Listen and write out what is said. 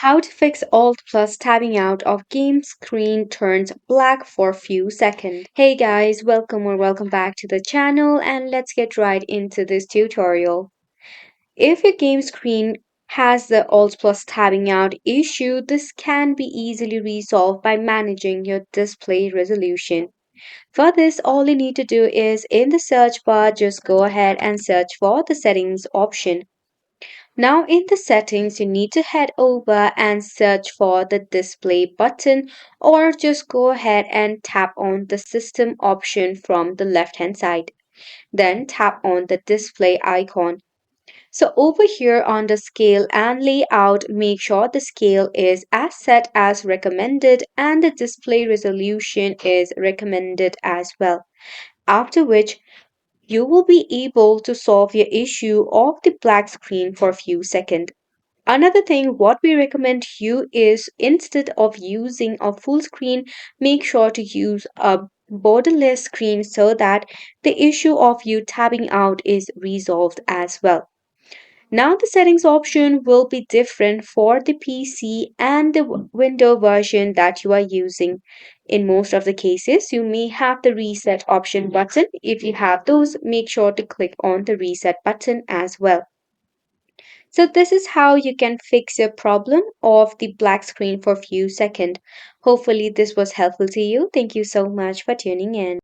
How to fix Alt plus tabbing out of game screen turns black for few seconds. Hey guys, welcome back to the channel and let's get right into this tutorial. If your game screen has the Alt plus tabbing out issue, this can be easily resolved by managing your display resolution. For this, all you need to do is in the search bar, just go ahead and search for the settings option. Now in the settings, you need to head over and search for the display button or just go ahead and tap on the system option from the left hand side. Then tap on the display icon. So over here on the scale and layout, make sure the scale is as set as recommended and the display resolution is recommended as well. After which, you will be able to solve your issue of the black screen for a few seconds. Another thing, what we recommend you is instead of using a full screen, make sure to use a borderless screen so that the issue of you tabbing out is resolved as well. Now the settings option will be different for the PC and the window version that you are using. In most of the cases, you may have the reset option button. If you have those, make sure to click on the reset button as well. So this is how you can fix your problem of the black screen for a few seconds. Hopefully this was helpful to you. Thank you so much for tuning in.